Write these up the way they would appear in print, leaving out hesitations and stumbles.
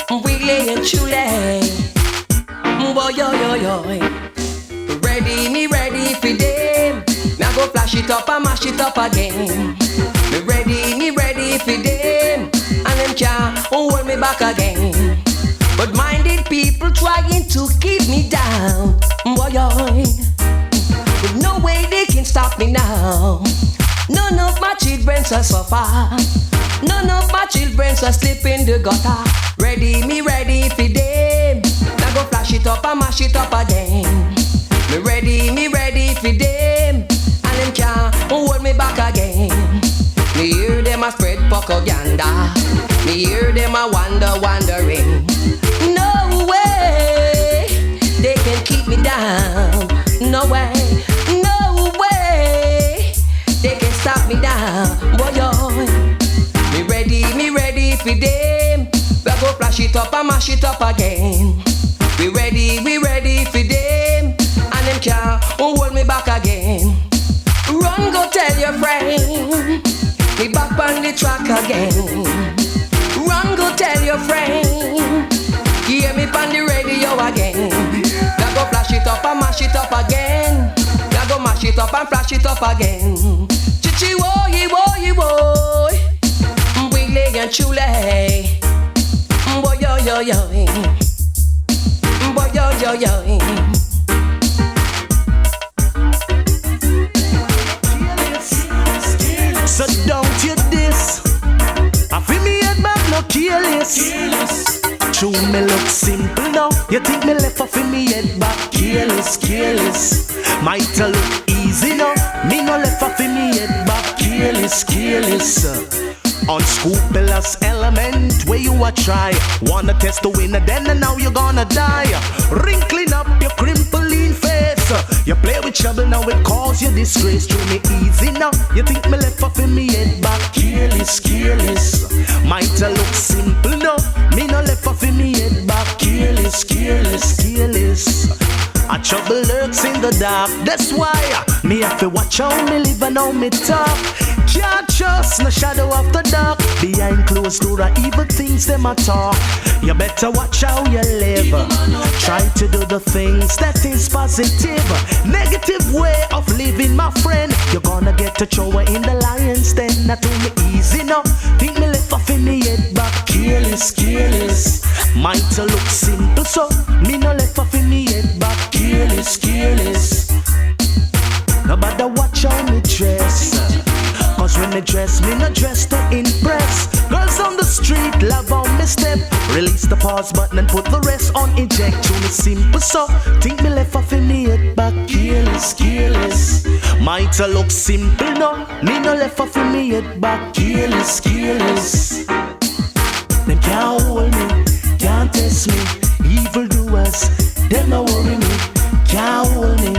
Really and truly. Boy, yo, yo, yo. Ready, me ready for them. Now go flash it up and mash it up again. Me ready for them. And them can't hold me back again. But minded people trying to keep me down. Boy, yo. But no way they can stop me now. None of my children shall suffer. None of my children shall slip in the gutter. Ready, me ready for them. Now go flash it up and mash it up again. Me ready for them. And them can't hold me back again. Me hear them a spread propaganda. Me hear them a wandering. No way they can keep me down. No way, no way they can stop me down. Boy, yo. Me ready for them. We go flash it up and mash it up again. We ready for them. And them can't hold me back again. Run, go tell your friend. Me back on the track again. Run, go tell your friend. Hear me on the radio again. We go flash it up and mash it up again. We go mash it up and flash it up again. Chichi woy, woy, woy. Really and truly. Boy, yo, yo, yo. Boy, yo, yo, yo. So don't you diss. I feel me head back no careless. True me look simple now. You think me left off in me head back careless. Might look easy now. Me no left off in me head back careless. Unscrupulous element where you a try. Wanna test the winner then and now you're gonna die. Wrinkling up your crimpling face. You play with trouble now it cause you disgrace. Through me easy now. You think me left off in me head back careless. Might look simple now. Me no left off in me head back careless. A trouble lurks in the dark. That's why me have to watch how me live and how me talk. Can't trust no shadow of the dark. Behind closed door are evil things them a talk. You better watch how you live. Try to do the things that is positive. Negative way of living, my friend. You're gonna get to throw in the lion's den. Not too me easy now. Think me left off in me head back careless. Might look simple so me no left off in me head back careless. Nobody watch how me dress. Cause when me dress, me no dress to impress. Girls on the street love on me step. Release the pause button and put the rest on eject. To me simple so think me left off in me head back careless. Might look simple no. Me no left off in me head back careless. Them can't hold me, can't test me. Evildoers, them no worry me. Can't hold me,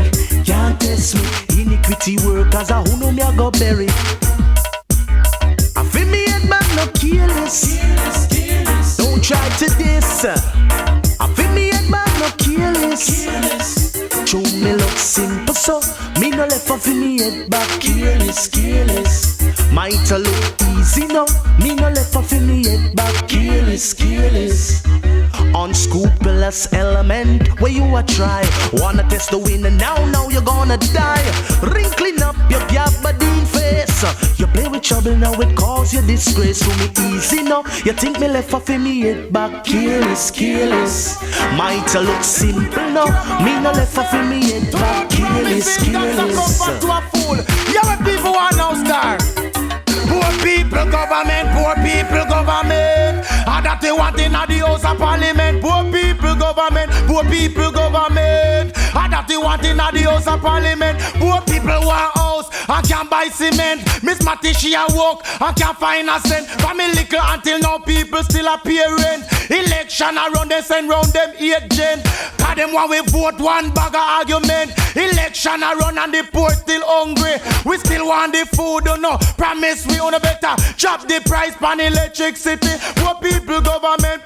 can't test me. Iniquity workers, who know me I go bury. I feel me head back no careless. Don't try to diss. I feel me head back no careless. True me look simple so me no left off in me head back careless. Might look easy now. Me no left off in me head back careless. Unscrupulous element where you a try. Wanna test the winner now you're gonna die. Wrinkling up your gabardine face. You play with trouble now it cause you disgrace. To me easy now. You think me left off in me head back careless. Might look simple now. Me no left off in me head back careless. Yeah, when people want now star. Poor people government. And that they want in the House of Parliament. Poor people government. And that they want in the House of Parliament. Poor people want house and can't buy cement. Miss Matty she a walk and can't find a cent. Family little until now people still appearing. Election around they send round them agent. Cause them want we vote one bag of argument. Election around and the poor still hungry. We still want the food, don't know. Promise we on a better. Chop the price pan electricity. Poor people government.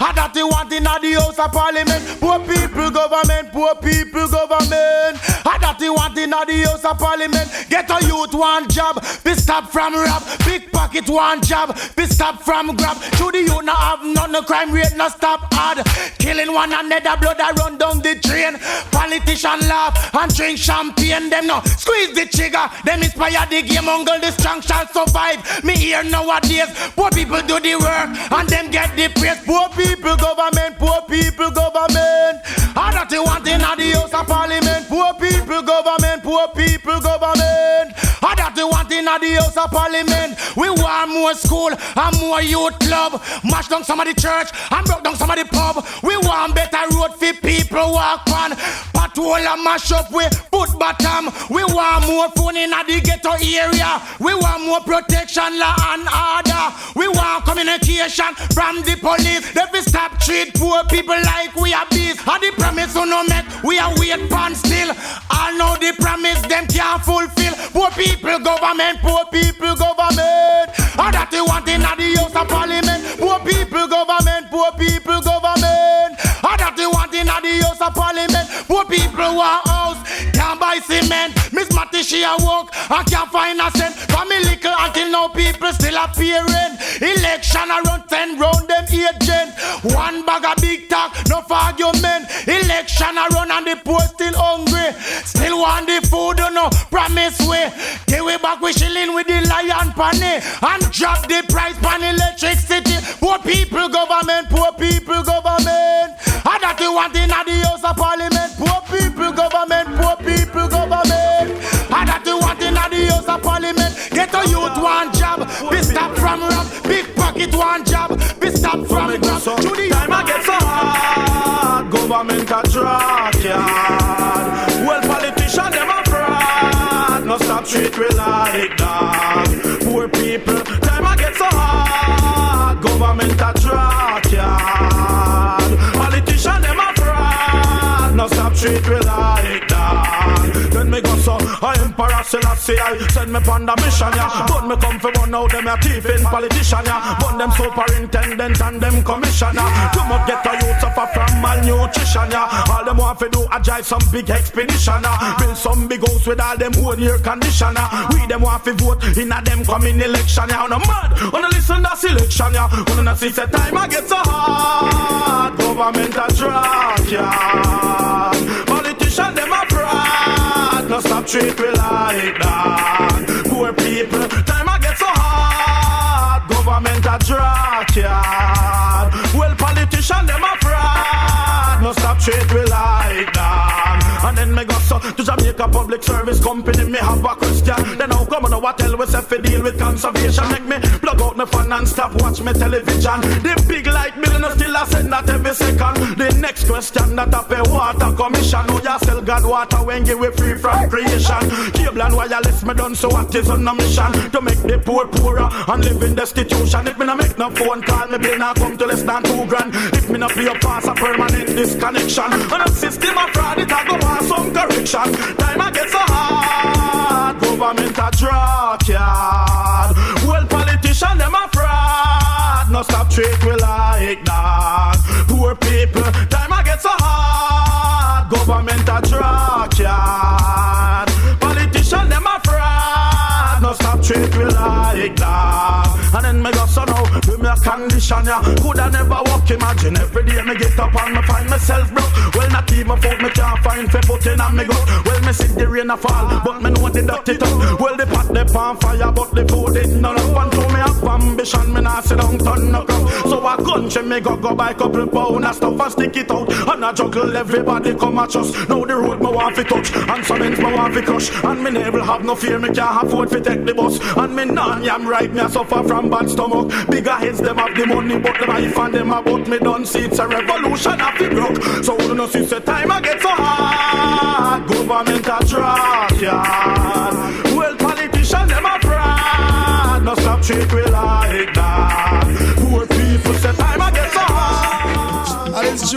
And that they want in the House of Parliament. Poor people government. And that that he want in the House of Parliament. Get a youth one job, be stop from rap. Big pocket one job, be stop from grab. To the youth not have none, no crime rate no stop hard. Killing one another, blood I run down the drain. Politician laugh and drink champagne. Them no squeeze the trigger, them inspire the game. Uncle the strong shall survive. Me here nowadays, poor people do the work and them get the praise. Poor people government, poor people government. All that you want in the House of Parliament. Poor people government, poor people government. All that you want in the House of Parliament. We want more school and more youth club. Mash down some of the church and broke down some of the pub. We want better road for people walk on. Patrol and mash up we put bottom. We want more phone in the ghetto area. We want more protection, law and order. We want communication from the police. They will stop treat poor people like we are beasts. And the promise who no make, we are wait pan still. All know the promise them can't fulfill. Poor people government, poor people government. All that you want in the House of Parliament. Poor people government, poor people government. All that you want in the House of Parliament. Poor people want house, can't buy cement. Miss Matty she a walk and can't find a cent. For me little until now people still appearing. Election around 10 round them agent. One bag of big talk, no argument. Election around and the poor still hungry. Still want the food, no promise way. Give we back we shilling with the lion penny. And drop the price on electricity. Poor people government, poor people government. And that you want in the House of Parliament. Poor people government, poor people government. And that you want in the House of Parliament. Get a youth one job, be stop from rap. Big pocket one job, be stop from grab. To the time I get so hard, government a track yard. Well, politicians them a fraud. No stop treat we like that. Poor people, time I get so hard, government a track yard. Politicians them a fraud. No stop treat we like that. Then me go so, I Emperor Selassie I send me on the mission ya. But me come for one out them a thief in politician ya. But them superintendent and them commissioner. Too much get a youth suffer from malnutrition ya. All them want to do a drive some big expedition ya. Build some big house with all them own air conditioner. We them want to vote in a them coming election ya. On a mad, on a listen to selection ya. On a see say time I get so hard. Government a track ya. Politician them a fraud. No stop treat we like that. Poor people, time I get so hard. Government a track yard. Well, politician them a fraud. No stop treat we like that. And then me go so to Jamaica Public Service Company. Me have a question. Then how come on what tell we say fi deal with conservation? Make me plug out my phone and stop watch me television. The big light bill no still a send that every second. The next question that a pay water commission. Who ya sell God water when give we free from creation? Cable and wireless me done so what is on a mission to make the poor poorer and live in destitution. If me no make no phone call, me bill not come to less than $2,000. If me no pay up pass a permanent disconnection. And a system of fraud it a go want some correction. Time I get so hard. Government a track yard. Well, politician them a fraud. No stop treat we like that. Poor people, time I get so hard. Government a track yard. Politician them a fraud. No stop treat we like that. And then me go so now, with me a condition ya. Coulda never walk, imagine every day me get up and me find myself broke. Well, not even food me can't find for put in and me go. Well, me see the rain a fall, but me know the dirty top. Well, the pot they on fire, but the food is none up. And so me have ambition, me not sit down turn no cup. So a country me go buy couple pound of stuff and stick it out. And I juggle everybody come at us. Now the road me want to touch, and some ends me want to crush. And me never have no fear, me can't afford to take the bus. And me non-yam right, me a suffer from bad stomach. Bigger heads them have the money, but them I find them about me done see it's a revolution of the broke. So who don't see the time I get so hard. Government a track yard. Well, politicians them a fraud. No stop treat we like that. Poor people say time I get so hard. And it's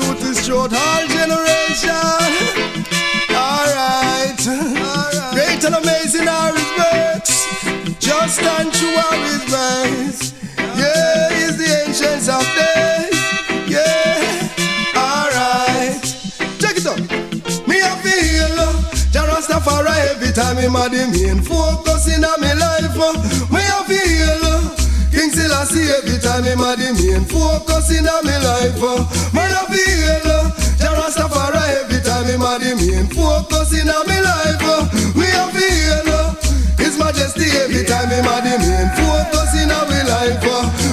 short, all generation. Alright. Great and amazing are his works. Just and true are his ways. Yeah, he's the ancients of days. Yeah, alright. Check it out. Me have feel Jah Rasta Rastafari every time him a the main focus in a me life. Me a feel King Selassie every time him a the main focus in a me life. Me a feel Rastafari every time him a the main focus in a me life. Me a feel His Majesty every time him a the main focus in a me life.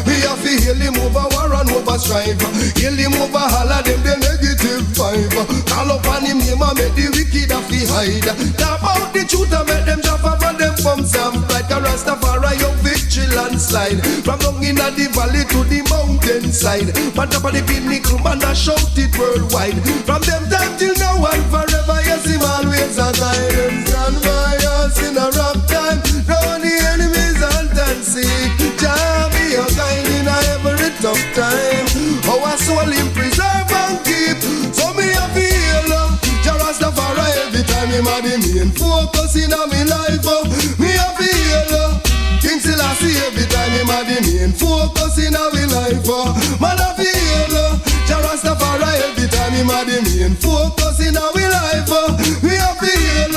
We a feel him over war and over strife. Heal him over all of them the negative vibe. Call upon him name and make the wicked have to hide. Talk about the truth and make them jump up and them bumps and like a Rastafari your victory landslide. From down in the valley to the mountainside. On top of the pinnacle man a shout it worldwide. From them time till now and forever yes him always a guide. Them stand by us in a rough time. Now the enemies hunt and seek. Jah be your guide in a every tough time. Our soul him preserve and keep. So me a feel Jah Rastafari every time him a the main focus in a me life. Me a feel King Selassie every time him a the main focus in a me life. Man a feel Jah Rastafari every time him a the main focus in a me life. Me a feel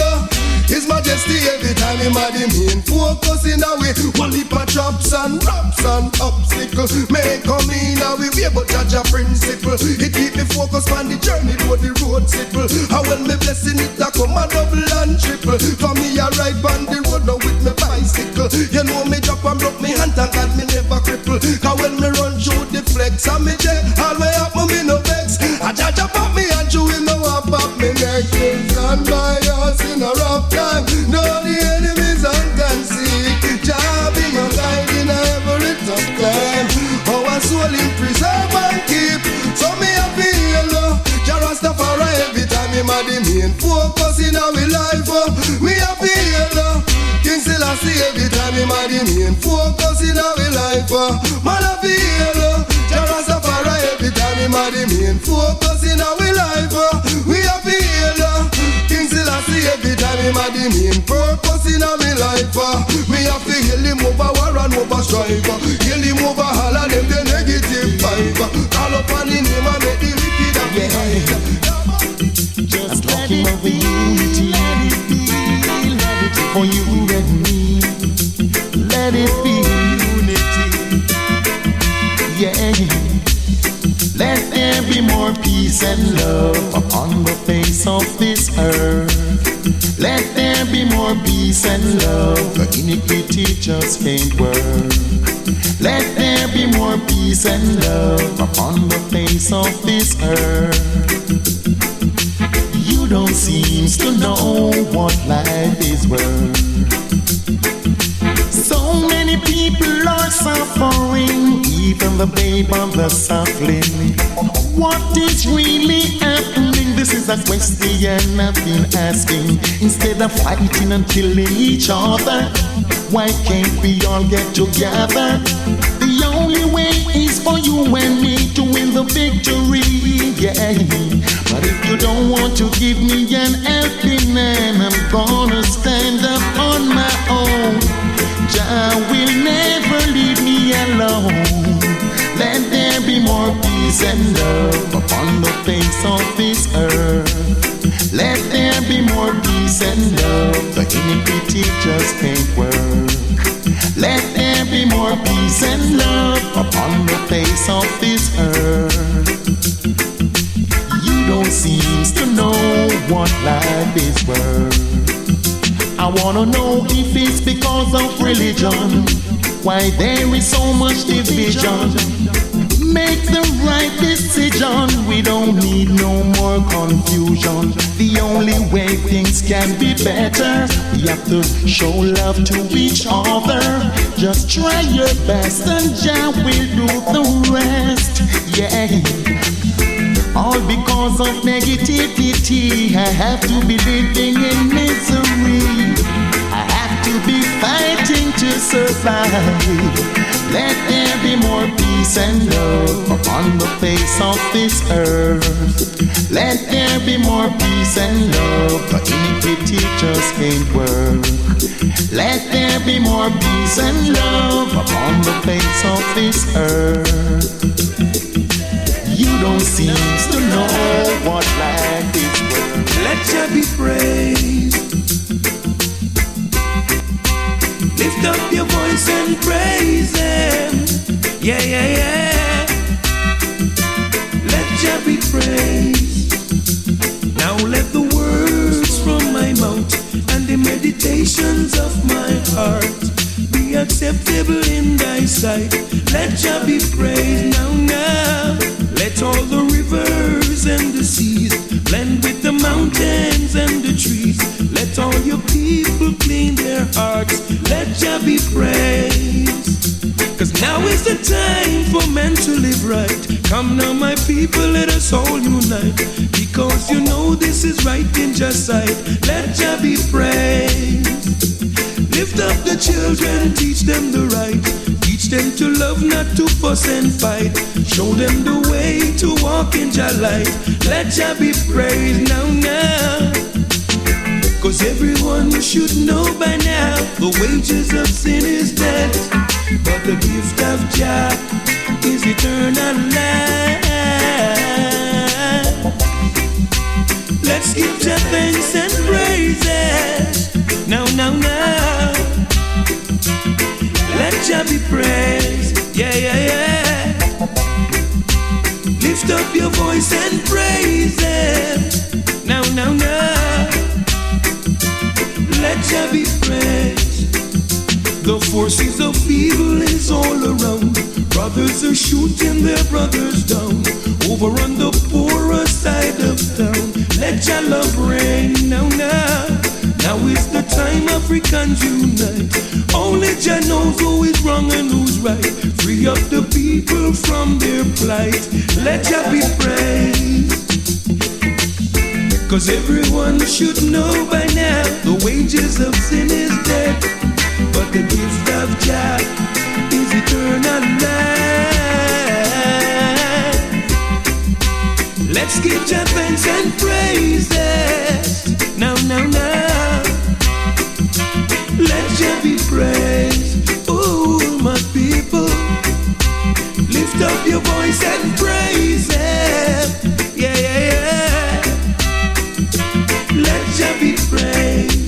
His Majesty every time him a the main focus in a way. One heap of drops and raps and obstacles may come in a way, but judge a principle. It keep me focused on the journey to the road simple. And when me blessing it a come a double and triple. For me a ride on the road now with me bicycle. You know me drop and broke me hand and God me never cripple. Cause when me run through the flex and me jet, all way up me no vex. I judge up at me and chew him no up at me neck. Stand by us in a rough time. No the enemies hunt and seek. Jah be my guide in every tough time. Our soul him preserve and keep. So me a feel Jah Rastafari every time him a the main focus in our life. Me a feel King Selassie every time him a the main focus in our life. Man a feel Jah Rastafari every time him a the main focus in our life. We a feel King Selassie every time him a the main purpose in our life. Me a feel him over war and over strife. Heal him over all of them the negative vibe. Call upon him and make the wicked and the hide. Just let it be, let it be, let it be for you and me. Let it be unity, yeah. Let there be more peace and love upon the face of this earth. Let there be more peace and love. The iniquity just can't work. Let there be more peace and love upon the face of this earth. You don't seem to know what life is worth. So many people are suffering, even the babe on the suckling. What is really happening? This is a question I've been asking. Instead of fighting and killing each other, why can't we all get together? The only way is for you and me to win the victory, yeah. But if you don't want to give me an helping hand, I'm gonna stand up on my own. Jah will never leave me alone. Let there be more peace and love upon the face of this earth. Let there be more peace and love. The iniquity just can't work. Let there be more peace and love upon the face of this earth. You don't seem to know what life is worth. I wanna know if it's because of religion, why there is so much division. Make the right decision. We don't need no more confusion. The only way things can be better, we have to show love to each other. Just try your best and Jah will do the rest, yeah. All because of negativity, I have to be living in misery. I have to be fighting to survive. Let there be more peace and love upon the face of this earth. Let there be more peace and love. The iniquity just can't work. Let there be more peace and love upon the face of this earth. You don't seem to know what life is worth. Let Jah be praised. Lift up your voice and praise Him. Yeah, yeah, yeah. Let Jah be praised. Now let the words from my mouth and the meditations of my heart be acceptable in thy sight. Let Jah be praised now, now. Let all the rivers and the seas blend with the mountains and the trees. Let all your people clean their hearts. Let Jah be praised. Cause now is the time for men to live right. Come now my people, let us all unite. Because you know this is right in Jah's sight. Let Jah be praised. Lift up the children, teach them the right. Teach them to love, not to fuss and fight. Show them the way to walk in Jah light. Let Jah be praised now, now. Cause everyone should know by now, the wages of sin is death, but the gift of Jah is eternal life. Let's give Jah thanks and praises. Now, now, now. Let Jah be praised. Yeah, yeah, yeah. Lift up your voice and praise Him. Now, now, now. Let Jah be praised. The forces of evil is all around. Brothers are shooting their brothers down. Over on the poorer side of town. Let Jah love reign. Now, now. Now is the time Africans unite. Only Jah knows who is wrong and who's right. Free up the people from their plight. Let Jah be praised. Cause everyone should know by now, the wages of sin is death, but the gift of Jah is eternal life. Let's give Jah thanks and praises. Now, now, now. Let Jah be praised. Oh, my people, lift up your voice and praise Him. Yeah, yeah, yeah. Let Jah be praised.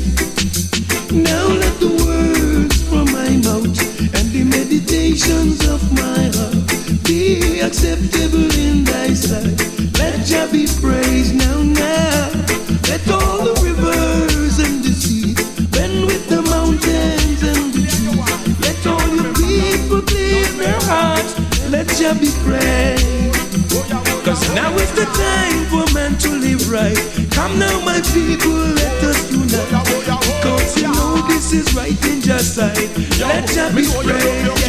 Now let the words from my mouth and the meditations of my heart be acceptable in thy sight. Let Jah be praised now, now. Let all the rivers and the seas blend with the mountains and the trees. Let all your people clean their hearts. Let Jah be praised. Cause now is the time for man to live right. Come now my people, let us unite. Because you know this is right in Jah's sight. Let Jah be praised.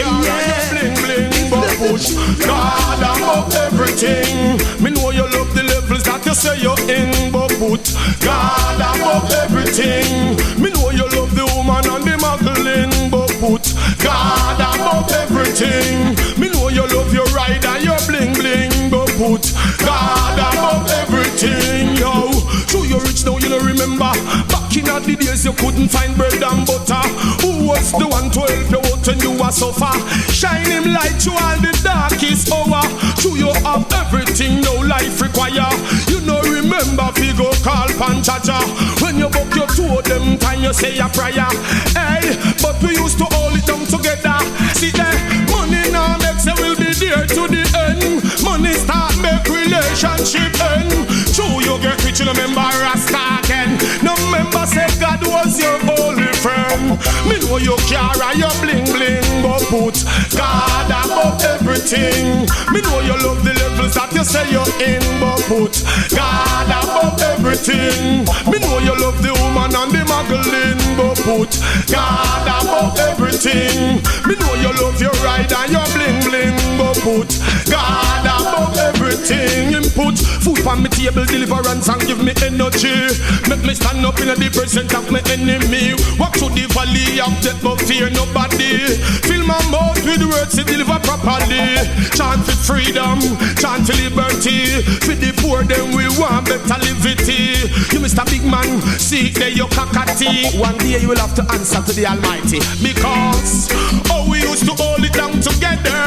Bling bling but push God above everything. Me know you love the levels that you say you're in, but put God above everything. Me know you love the woman and the muggling, but put God above everything. Me know you love your ride and your bling bling, but put God above everything. Yo, so you're rich now, you don't remember. Back in the days you couldn't find bread and butter. Who was the one to help you out when you were suffer? Shine him light to all the darkest hour. So you have everything no life require. You know remember fi go call Panchacha. When you book your two of them time you say a prayer. Hey, but we used to hold it down together. See that money now makes you will be there to the end. Money start make relationship end. True you get rich you remember Rasta again. No member say God was your only friend. Me know you carry your bling bling, but put God above everything. Me know you love the levels that you say you're in, but put God above everything. Me know you love the woman and the muggling, but put God above everything. Me know you love your ride and your bling bling, but put God above everything. Input food on my table, deliverance and give me energy. Make me stand up in the presence of my enemy. Walk through the valley of death but fear nobody. Fill my mouth with words to deliver properly. Chant for freedom, chant for liberty. For the poor then we want better liberty. You Mr. Big Man, seek there your cockatee. One day you will have to answer to the Almighty. Because oh we used to hold it down together.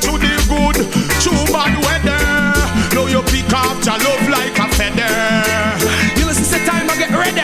Through the good, through bad weather. Now you pick up your love like a feather. You listen to time I get ready.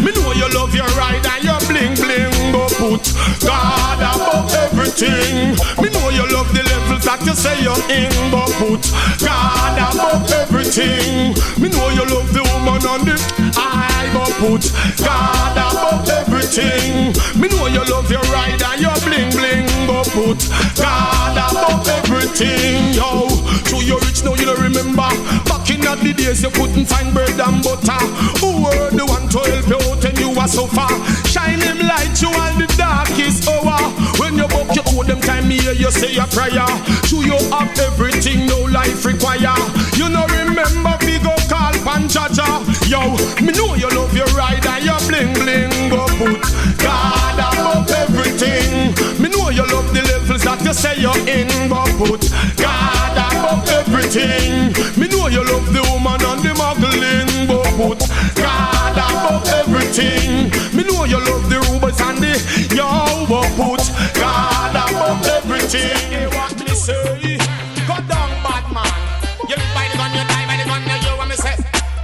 Me know you love your ride and your bling bling, but put God above everything. Me know you love the levels that you say you're in, but put God above everything. Me know you love the woman on the high, but put God above everything. Me know you love your ride and your bling bling, but put God above everything. Yo, so you're rich now, you don't remember. Back in the days you couldn't find bread and butter. Who were the one to help you out and you were so far? Shine him light you all the darkest hour. When you buck you owe them time me hear you say a prayer. So you have everything no life require. You know remember we go call Panchaja. Yo, me know you love your ride and your bling bling, but put God above everything. Me know you love the levels that you say you're in, but put God above everything. Me know you love the woman and the muggling, but put God above everything. Me know you love the rubles and the yo, but put God above everything. Hey, what me say? Go down, bad man. You live by the gun, you die by the gun. You want me say?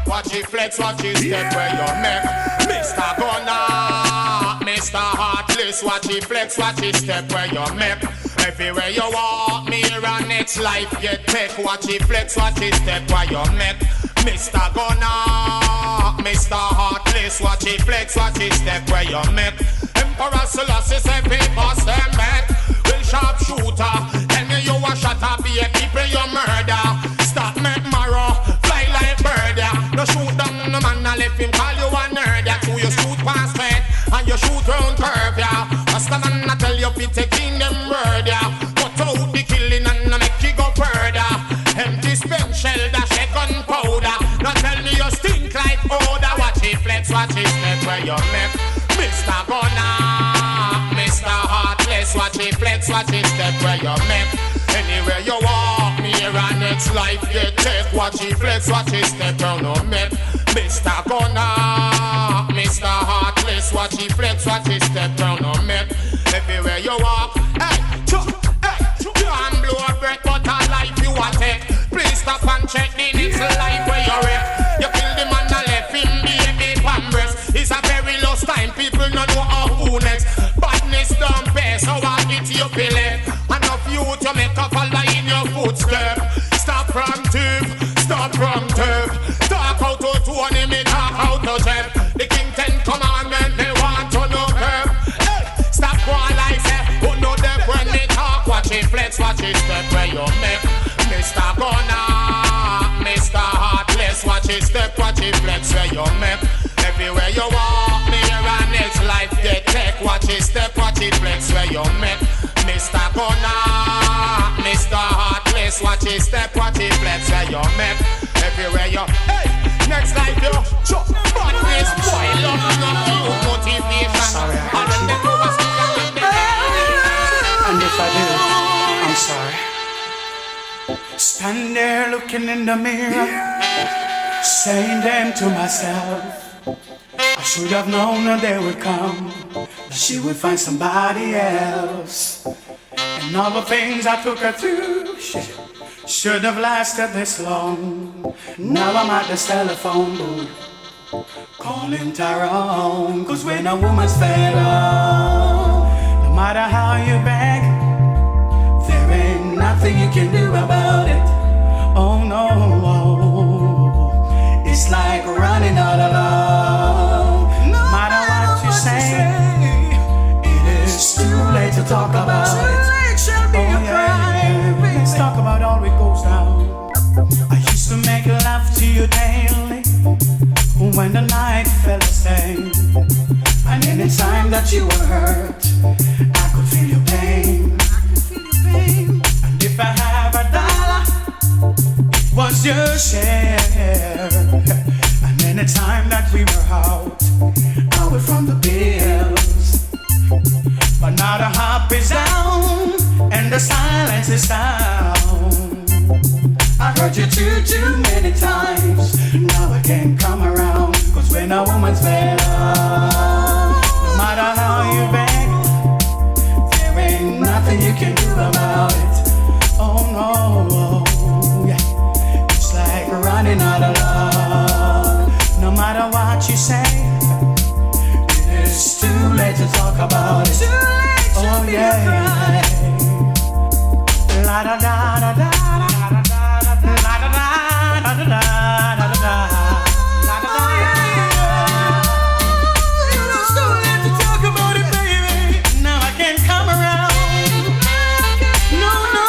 Watch it flex, watch it step where you make Mr. Gunner, Mr. Heartless. Watch it flex, watch it step where you make. Everywhere you walk, me and next life get take. Watch it flex, watch it step where you make Mr. Gunner, Mr. Heartless. Watch it flex, watch it step where you make. Emperor Selassie say people them back. Will sharp shooter, tell me you a shot up, be a people you murder. Stop make marrow, fly like bird. No shoot down no man, I left him call you a nerd. So you shoot past head and you shoot round curve. What's the man I tell you fi taking them word? Cut out the killing and make you go further. Empty spent shell dash a gunpowder. Now tell me you stink like odor. Watch it flex, watch it step where you make Mr. Gunner, Mr. Heartless. Watch it flex, watch it step where you make. Anywhere you walk, me here and next life get take. Watch it flex, watch it step where you make Mr. Gunner, Mr. Heartless. Watch it flex, watch it step where you make. Everywhere you walk, hey, you can blow a breath, but a life you a take. Please stop and check the next life where you wreck. You kill the man and left him baby pan breast. It's a very lost time, people don't know how who next. Badness don't pay, so I get you feeling. Enough you to make a follow in your footstep. Stop from tube, stop from tube. Talk out to Tony, me talk out to Jeff. The King 10 commandment, they want to know curve. Hey, stop one like say, who know them when they talk. Watch it flex, watch it step where you make Mr. Gunner, Mr. Heartless. Watch it step, watch it flex where you make. Everywhere you walk, me here and next life get take. Watch it step, watch it flex where you make Mr. Gunner, Mr. Heartless. Watch it step, watch it flex where you make. Everywhere you, hey, next life you, chop, badness, boy, love, you, motivation. And then they go and see. And if I do, I'm sorry. Stand there looking in the mirror, saying damn to myself. I should have known that they would come, that she would find somebody else. And all the things I took her through, should have lasted this long. Now I'm at this telephone booth, calling Tyrone. Cause when a woman's fed up, no matter how you beg, there ain't nothing you can do about it. Oh no, it's like running out of love. No matter what you say, it is too late to talk about it. Let's talk about all it goes down. I used to make love to you daily when the night fell the same. And any time that you were hurt, I could feel your pain. And if I have $1, it was your share. And any time that we were out, I was from the bills. But now the harp is down and the silence is down. I heard you too many times. Now I can't come around. Cause when a woman's fed up, no matter how you beg, there ain't nothing you can do about it. Oh no, yeah. It's like running out of love. No matter what you say, late to talk about it. Too late to oh be yeah. La da da da da da da da da da da da da da. It's too late to talk about it, baby. Now I can't come around. No, no.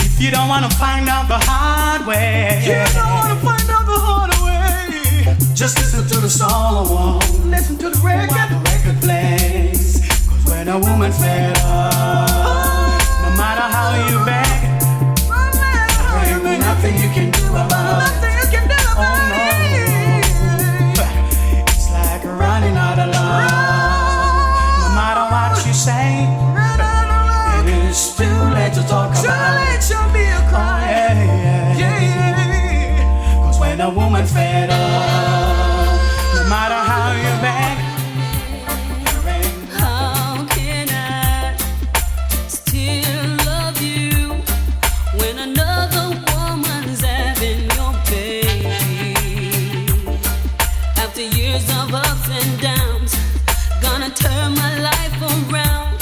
If you don't wanna find out the hard way, you don't wanna find out the hard way. Just listen to the song. Listen to the record. While the record plays. Cause when a woman fed up, no matter how you beg, there ain't nothing you can do about it. Oh no. It's like running out of love. No matter what you say, it is too late to talk about it. Too late to be a cry. Oh, yeah. Cause when a woman fed up, no matter how you beg, how can I still love you when another woman's having your baby? After years of ups and downs, gonna turn my life around,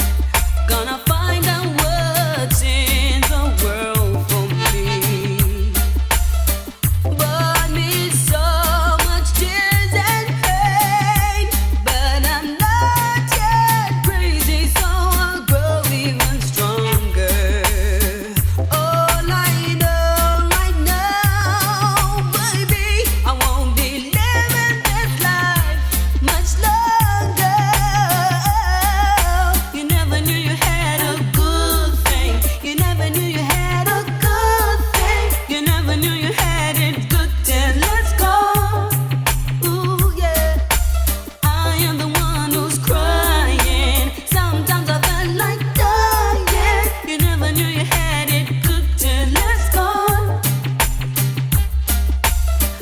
gonna find out what's in the world for me. Brought me so much tears and pain, but I'm not yet crazy, so I'll grow even stronger. All I know right now, baby, I won't be living this life much longer. You never knew you had a good thing. You never knew you had a good thing. You never knew you had it good till let's go. Ooh yeah, I am the one who's crying. Sometimes I felt like dying. You never knew you had it good till let's go.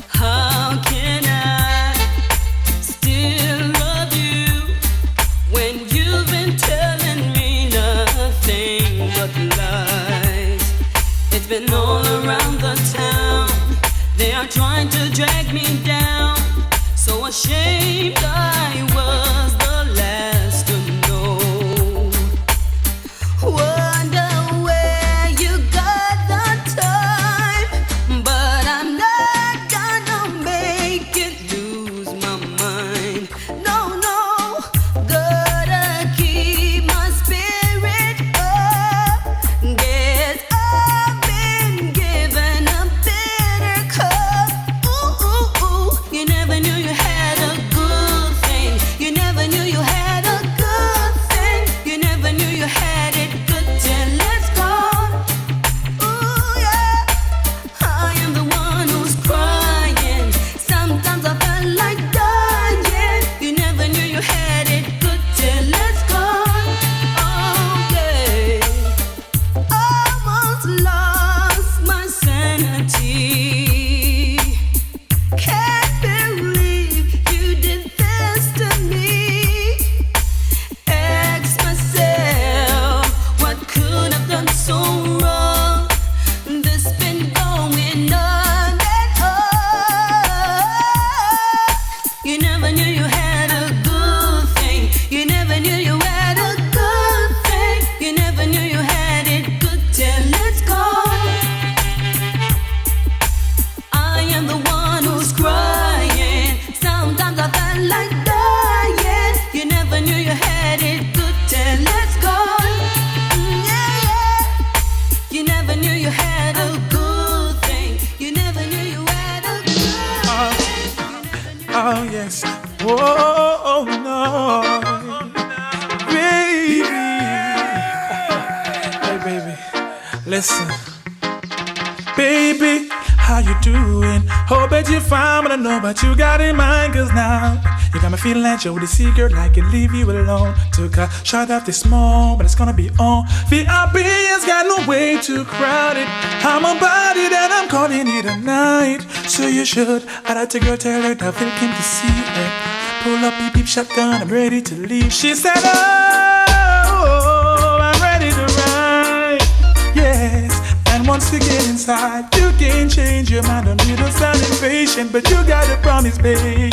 How can I still love you when you've been telling me nothing but lies? It's been all around the town. They are trying to drag me down. So ashamed I was the last to know. Wonder where you got the time, but I'm not gonna make it lose my mind. No, no, gotta keep my spirit up. Guess I've been given a bitter cup. Ooh, ooh, ooh. You never knew you had a good thing. You never knew you had a good thing. You never knew you had it good till let's go. Ooh, yeah. I am the one who's crying. Sometimes I felt like dying. You never knew you had it good till let's go. Oh, yeah. Almost lost my sanity. Can't believe you did this to me. Ask myself, what could have done so wrong? This been going on and on. You never knew you had a good thing. You never knew you had a good thing. You never knew you had it good till let's go. I am the one who's crying. Sometimes I felt like dying. You never knew you had it good till let's go. Yeah, yeah. You never knew you had a good thing. You never knew you had a good thing. Oh yes. Oh no. Baby. Hey baby. Listen. Baby, how you doing? Hope that you're fine, but I know what you got in mind. Cause now you got me feeling like you're the secret, I can leave you alone. Took a shot of this small, but it's gonna be on. VIP has got no way to crowd it. I'm a body that I'm calling it a night. So you should, I like to go tell her that Phil came to see her. Pull up, beep, beep, shotgun, I'm ready to leave. She said, oh, I'm ready to ride. Yes. And once you get inside, you can't change your mind. Don't need to sound impatient, but you gotta promise, baby.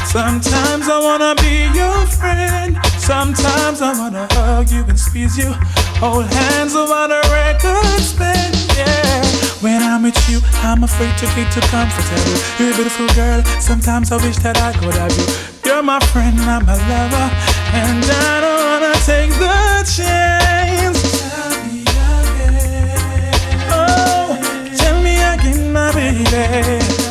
Sometimes I wanna be your friend. Sometimes I wanna hug you and squeeze you. Hold hands over the record spin, yeah. When I'm with you, I'm afraid to get too comfortable. You're a beautiful girl, sometimes I wish that I could have you. You're my friend, I'm a lover, and I don't wanna take the chance. Tell me again, oh, tell me again, my baby.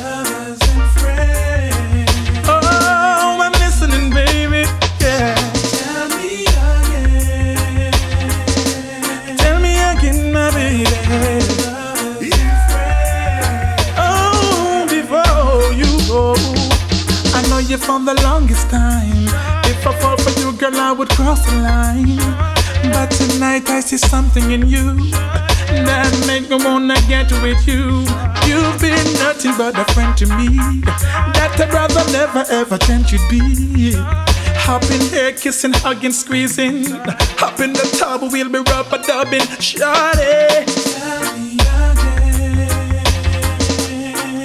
Lovers and friends, oh, I'm listening, baby, yeah. Tell me again, my baby. I know you for the longest time. If I fall for you, girl, I would cross the line. But tonight I see something in you that make me wanna get with you. You've been nothing but a friend to me, that a brother never ever dreamt you'd be. Hop in here, kissing, hugging, squeezing. Hop in the tub, we'll be rubber-dubbing. Shawty,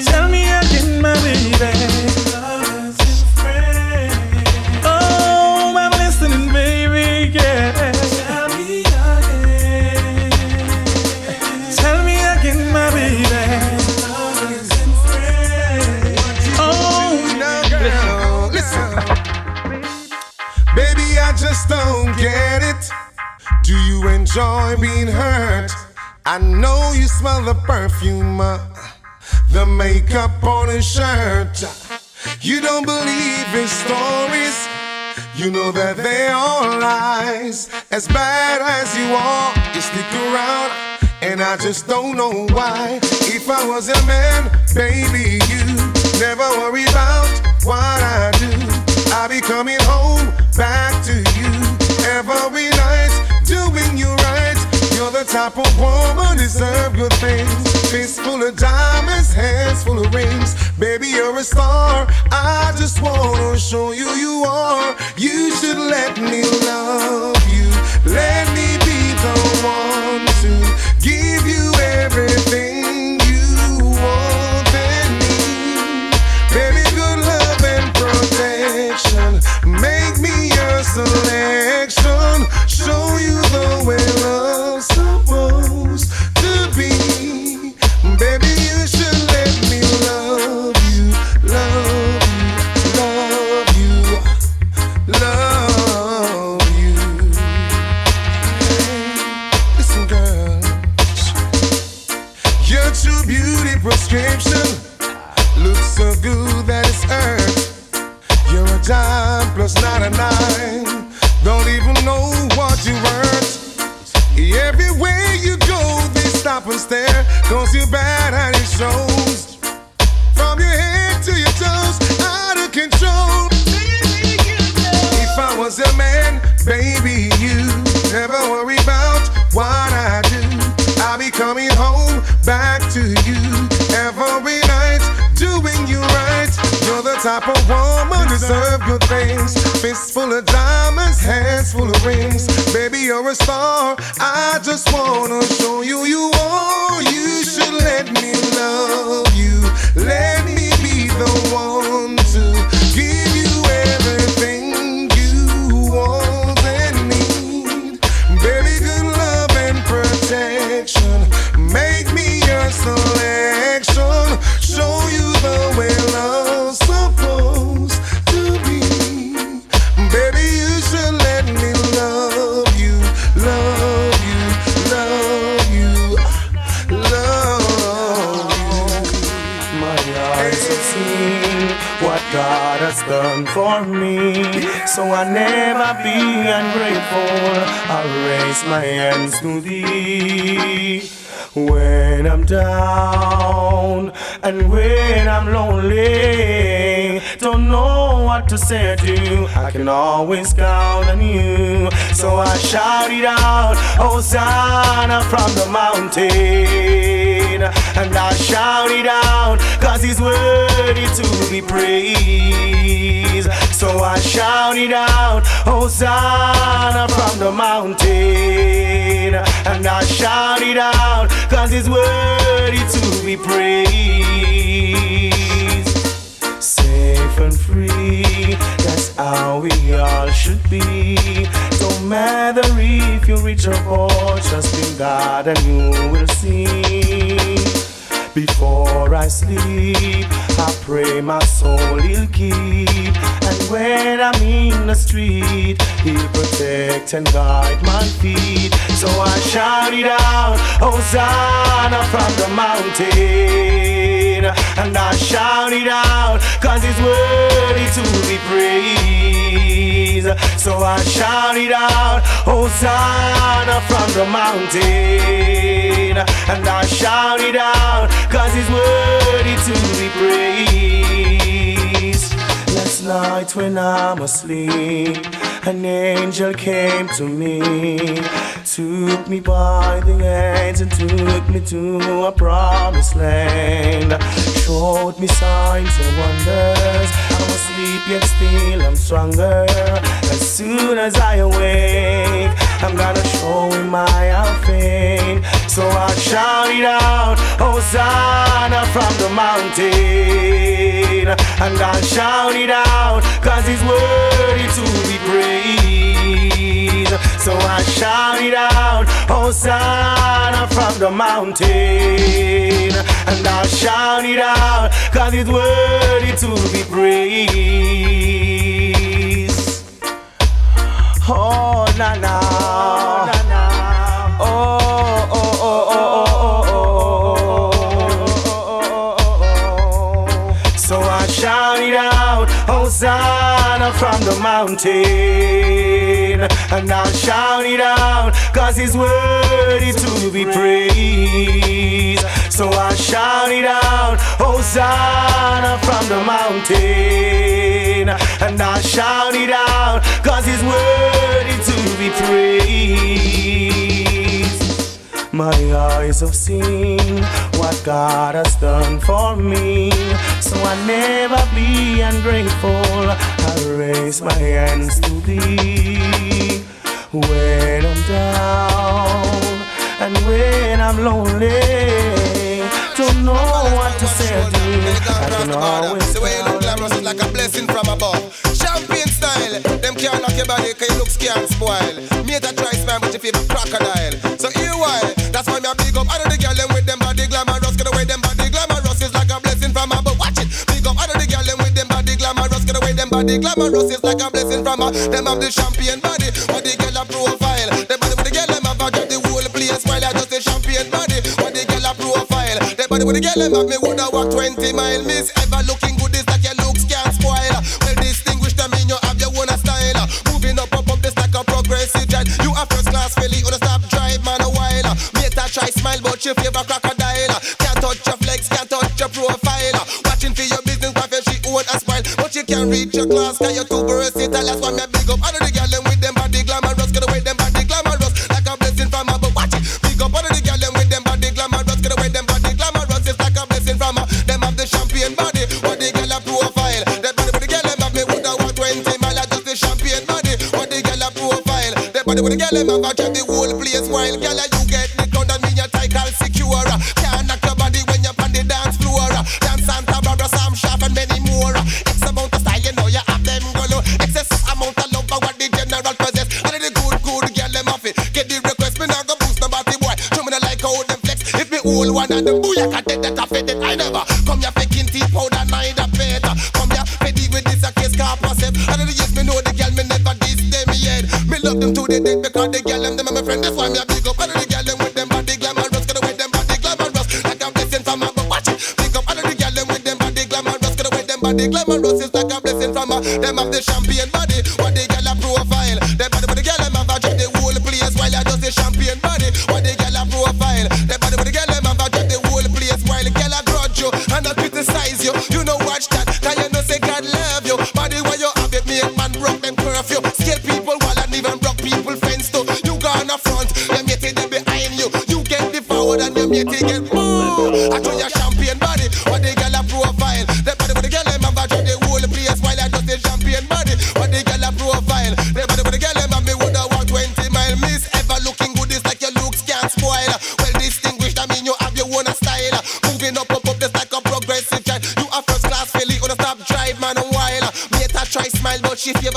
tell me again, my baby. Oh, I'm listening, baby, yeah. Tell me again, my baby. Oh, now, girl, listen. Baby, I just don't get it. Do you enjoy being hurt? I know you smell the perfume, the makeup on his shirt. You don't believe his stories. You know that they are lies. As bad as you are, you stick around, and I just don't know why. If I was a man, baby, you never worry about what I do. I'll be coming home back to you every night, doing you right. You're the type of woman deserve good things. Fist full of diamonds, hands full of rings. Baby, you're a star. I just wanna show you you are. You should let me love you. Let me be the one to give you everything you want and need. Baby, good love and protection. Make me your selection. Show you the way love's supposed to be. Baby, you should let me love you, love you, love you, love you. Listen, girl, your true beauty prescription looks so good that it's earned. You're a dime plus 99. Don't even know what you earned. Everywhere you go, they stop and stare, 'cause you're bad and it shows. From your head to your toes, out of control. If I was a man, baby, you never worry about what I do. I'll be coming home back to you every night, doing you right. You're the type of woman deserve good things. Fist full of diamonds, hands full of rings. Baby, you're a star. I just wanna show you you are. You should let me love you. Let me be the one to give you everything you want and need. Baby, good love and protection. Make me your selection. Show you the way love's supposed to be. Baby, you should let me love you, love you, love you, love you. My eyes have seen what God has done for me, so I'll never be ungrateful. I'll raise my hands to thee. When I'm down and when I'm lonely, don't know what to say to you, I can always count on you. So I shout it out, Hosanna from the mountain. And I shout it out, 'cause he's worthy to be praised. So I shout it out, Hosanna from the mountain. And I shout it out, 'cause he's worthy to be praised. Safe and free, how we all should be. Don't matter if you rich or poor, trust in God and you will see. Before I sleep, I pray my soul he'll keep. And when I'm in the street, he'll protect and guide my feet. So I shout it out, Hosanna from the mountain. And I shout it out, cause it's worthy to be praised. So I shout it out, Hosanna from the mountain. And I shout it out, cause it's worthy to be praised. Last night when I'm asleep, an angel came to me, took me by the hands and took me to a promised land, showed me signs and wonders. I'm asleep yet still I'm stronger. As soon as I awake, I'm gonna show him my faith. So I shout it out, Hosanna from the mountain. And I shout it out, cause he's worthy to be praised. So I shout it out, Hosanna from the mountain. And I shout it out, cause he's worthy to be praised. Oh, na na, oh, na na, oh, oh, oh, oh, oh, oh. So I shout it out, Hosanna from the mountain. And I shout it out, cause he's worthy to be praised. So I shout it out, Hosanna from the mountain. And I shout it out, cause he's worthy to be praised. My eyes have seen what God has done for me, so I'll never be ungrateful. I'll raise my hands to thee when I'm down and when I'm lonely. Don't know what to say to you. I can always the way you look glamorous is like a blessing from above. Champagne style, them can't knock your body cause your looks can't spoil. Me that try spam but you feel crocodile. So here why, that's why me a big up. I know the girl them with them body glamorous, cause the way them body glamorous is like a blessing from above. Watch it, big up. I know the girl them with them body glamorous, cause the way them body glamorous is like a blessing from above. Them have the champagne body, but the girl a profile. The body with the girl them have a drop the whole place while I just the champagne body, but the girl a profile. The body with the girl them have me woulda walk 20 miles. Miss ever looking good is like your looks can't spoil. Well distinguished I mean you have your own style. Moving up the stack of progressive jet. You a first class filly on a stop drive man a while. Mate a try smile but you favor crocodile. Can't touch your flex, can't touch your profile. Watching for your business wife if she own a smile, but you can't reach your class cause you're too versatile. That's why me big up. I know the girl them with them body glamorous, cause the way them body glamorous like a blessing from above. Watch it, big up. I know the girl them with them body glamorous, cause the way them body glamorous is like a blessing from above. Them have the champagne body, what the girl a profile. The body with the girl them have me woulda walk 20 miles. Just the champagne body, what the girl a profile. The body with the girl them have a drive the whole place while. Girl you get the crowd and me your title secure. Can't knock your body when you're on the dance floor. Dance Santa Barbara, Sam Sharp and many more. X amount of style, you know you have them go low. Excess amount of love for what the general possess. And the good girl them off it. Get the request, me now go boost the body boy. Show me the like how them flex. If me hold one and the booyah can take that off it. I never come here faking teeth powder, neither better. Come here ready with this a case car process. And the yes me know the girl me never diss them yet. Me love them to the dead because the girl them are my friend. That's why me a big up. And the girl them with them body glamorous, cause the way them body glamorous like a blessing from above. Watch it, big up. And the girl them with them body glamorous, cause the way them body glamorous is like a blessing from above. Them have the champagne body, what the girl a profile. The body with the girl them have a drop the whole place while I just the champagne body, what the girl a profile. The body with the girl them have a drop the whole place while the girl a grudge you and I criticize you. You know watch that, cause you know say God love you. Body where you have it make man broke them curfew. Scale people while and even broke people fence too. You gone up front, them yet they behind you. You get the forward and them yet they get I show your champagne body, what the girl a profile. The body with the girl them have a drop the whole place while I just the champagne body, what the girl a profile. The body with the girl them have me woulda walk 20 miles. Miss ever looking good is like your looks can't spoil. Well distinguished I mean you have your own style. Moving up this like a progressive child. You a first class filly on a stop drive man a while. Mate a try smile but she favor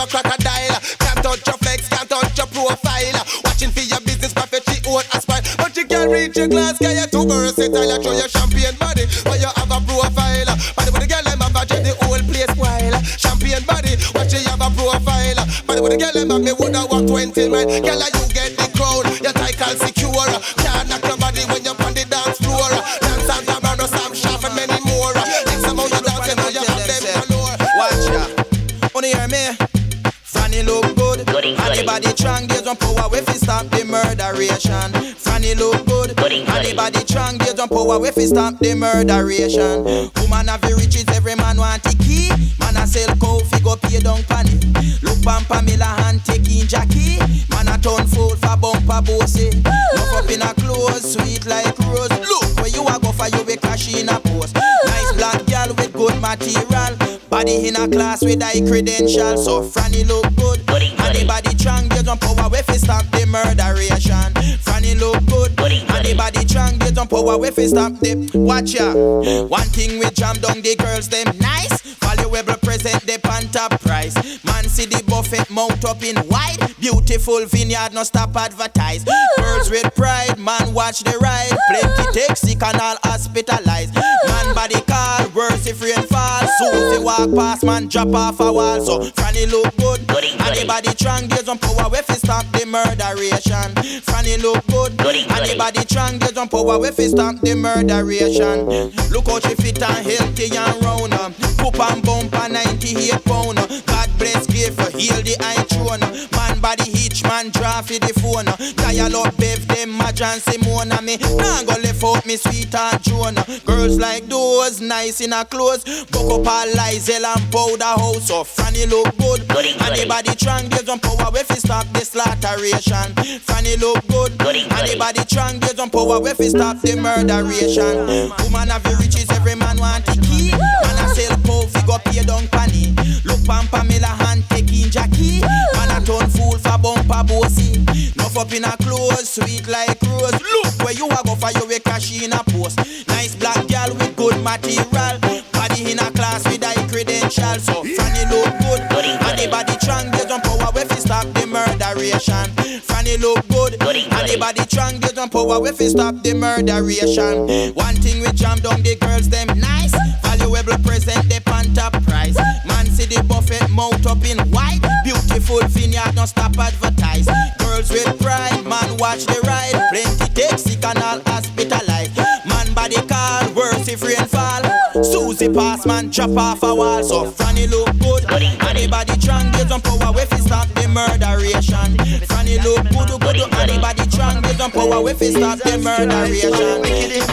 rate your class, cause you're too versatile. You show your champagne body, but you have a profile. Body with the girl, them have a jet the whole place while. Champagne body, watch you have a profile. Body with the girl, them have me woulda walk 20 miles. Girl, you get the crowd, your title secure. Can't knock your body when you're on the dance floor. Dance and grab no Sam Sharp and many more. X amount of dance, you know you have them galore. Watch ya, wanna hear me? Franny look good, anybody strong, there's one power if it stop the murderation. Franny look good, anybody strong, there's one power if it stop the murderation. Woman have the riches, every man want the key. Man a sell coffee, go pay down panny. Look pan Pamela hand taking Jackie. Man a turn fool for bumper bossy. Look up in a clothes, sweet like rose. Look where you a go for you be cash in a post. Nice black girl with good material. Body in a class with high credentials. So Franny look good, anybody strong, there's one power if it stop the murderation. Franny look good, anybody strong, there's one power if it stop the. Watch ya, one thing we jam down the girls them nice. Valuable present the pan top price. Man see the buffet mount up in wide. Beautiful vineyard no stop advertise. Girls with pride, man watch the ride. Plenty take sick and all hospitalized. Man body call, worse if rain fall. Susie walk past, man drop off a wall. So Franny look good, anybody strong, there's one power if it stop the murderation. Franny look good, anybody strong, there's one power if it stop the murderation. Look how she fit and healthy and round. Poop and bumper 98 pound. God bless gift, heal the eye throne. Man body hitch, man draw for the phone. Dial up Bev, them Madge and Simona. Me nah go left out me sweetheart Joan. Girls like those, nice in her clothes. Book up her Lizel and powder house. So Franny look good, anybody strong, there's one power if it stop the slaughteration. Franny look good, anybody strong, there's one power if it stop the murderation. Woman have the riches, every man want the key. Man a sell coffee, go pay down panny. Look pan Pamela hand taking Jackie. Man a turn fool for bumper bossy. Nuff up in a clothes, sweet like rose. Look where you a go for you with cash in a post. Nice black girl with good material. Body in a class with high credentials. So Franny look good, anybody strong, there's one power if it stop the murderation. Franny look good, anybody strong, there's one power if it stop the murderation. One thing we jam down the girls them nice. Valuable present the pan top price. Man see the buffet mount up in white. Beautiful vineyard no stop advertise. Girls with pride, man watch the ride. Plenty take sick and all hospitalized. Man body call, worse if rain fall. Susie pass, man drop off a wall. So Franny look good, anybody strong, there's one power if it stop the murderation. Franny look good, anybody strong, there's one power if it stop the murderation.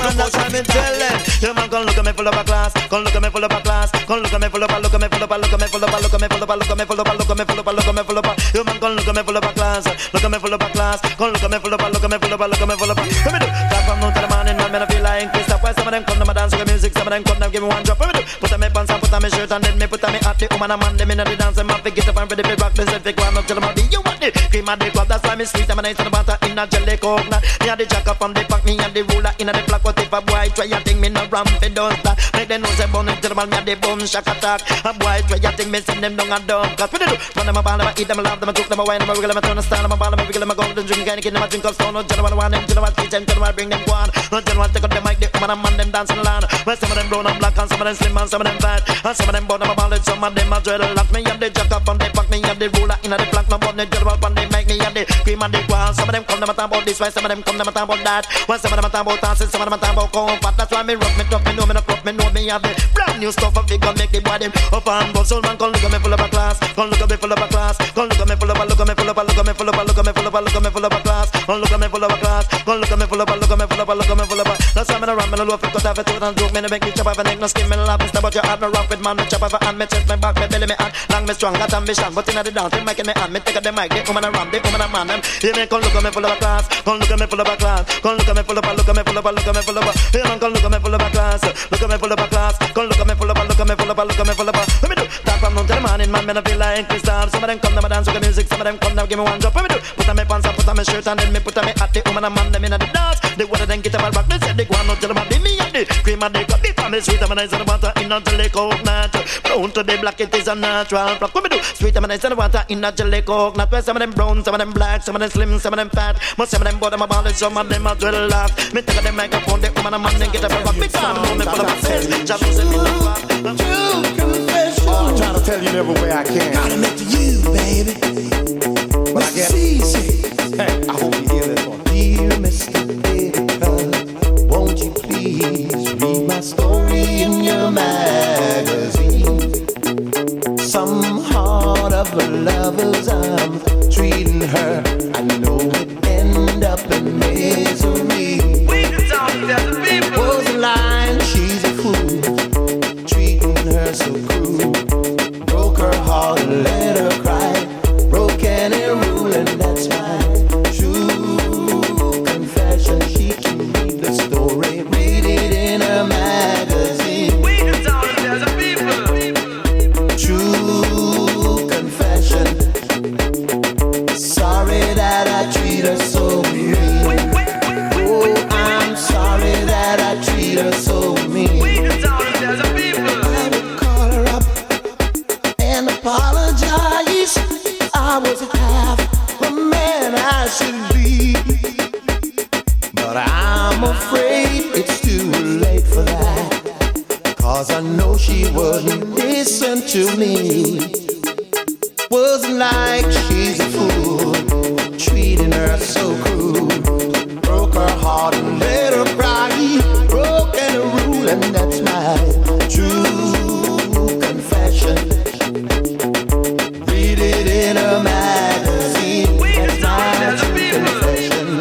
Man, that's what I'm telling. Your man gon' look at me full of a class. Gon' look at me full of a class. Gon' look at me full of a, look at me full of a, look at me full of a, look at me full of a, look at me full of a, look at me full of a, look at me full of a. Your man gon' look at me full of a class. Look at me full of a class. Gon' look at me full of a, look at me full of a, look at me full of a. Let me do. Talk from noon to the morning, man, I feel like Christoph. Why some of them come to my dance with music, some of them come to give me one drop. Let me do. Put on me pants and put on me shirt and then me put on me hat. The woman and man, them in the dance, them have to get up and ready to rock. They say they go up till them be you want it. Cream and the club, that's why me sweet and me nice and the butter in a jelly coconut. Me and the jacker from the pack, me and the ruler in a the black. What if a boy try a thing, me no ramp it don't stop. Make them know say bun it to the man, me and the bun shock attack. A boy try a thing, me send them down a dump. Cause what they do? Run them a ball, them a eat them, a laugh them, a cook them, a wine them, a wiggle them, a turn a style them, a ball them, a wiggle them, a golden drink, and them a drink of stone. No gentleman want them, gentleman teach them, gentleman bring them one. No gentleman take up the mic, the woman and man them dancing along. Well, some of them brown and black, and some of them slim, and some of them fat, and some of them bone them a ball, some of them a dreadlock. Me and the jacker from the pack, me and the ruler in a the black, no bone the gentleman from the mic, me and the cream and the crown. Some of them come them a talk about this, why some of them come them a talk about that. When some of them a talk about dancing, some of them a talk about comfort. That's why me rock, me tough, me know me no rough, me know me have the brand new stuff and figure make the body up and go. Soul man, come look at me full of a class, come look at me full of a class, come look at me full of a, look at me full of a, look at me full of a, look at me full of a, look at me full of a class, come look at me full of a class, come look at me full of a, look at me full of a, look at me full of a. That's why me no run, me no loaf, cut off a tooth and joke, me no make me chop off a neck, no skin, me no laugh, me stab out your heart, me rock with man, me chop off a hand, me chest, me back, me belly, me hand, long me strong, got ambition, but inna the dance, they making me hand, me take up the mic, they come and ram, they come and man them. Here me come look at me full of a class, come look at me full of a class, come look at me full of a, look at me full of a, look at me full of a. Here man come look at me full of a class, look at me full of a class, come look at me full of a, look at me full of a, look at me full of a. Let me do. Talk from noon to the morning, man, me no feel like Christoph. Some of them come to my dance with the music, some of them come to give me one drop. Let me do. Put on me pants and put on me shirt and then me put on me hat. The woman and man them in the dance. The one of them get up and rock. They say they go on no tell them be me and the me. Cream and they got me for me. Sweet and nice and water in a jelly coconut. Brown to the black, it is a natural block. What me do? Sweet and nice and water in a jelly coconut. Where some of them brown, some of them black, some of them slim, some of them fat. Most some of them bottom of ball, some of them are well laugh. Me take the microphone, the woman and man, they get up and rock. Me time, know me full of sense. Just listen me the rock. True confession. Oh, I'm trying to tell you in every way I can. Gotta make to you, baby. But I guess. Hey, I hope you hear this one. Dear Mr. Baker, won't you please read my story in your magazine? Some heart of a lover's I'm treating her. I know it end up in misery. We can talk to the people. Was a line, she's a fool, treating her so cruel. Broke her heart and let her cry. Broke any rule and that's my true confession. She can read the story, read it in a magazine. We can talk to the people. True confession. Sorry that I treat her so mean. Oh, I'm sorry that I treat her so mean. We can talk to the people. I would call her up and apologize. I was half the man I should be, but I'm afraid it's too late for that. Cause I know she wouldn't listen to me. Wasn't like she's a fool, treating her so cruel. Broke her heart and let her cry. Broke any rule and that's my true confession. Read it in a magazine. That's my true confession.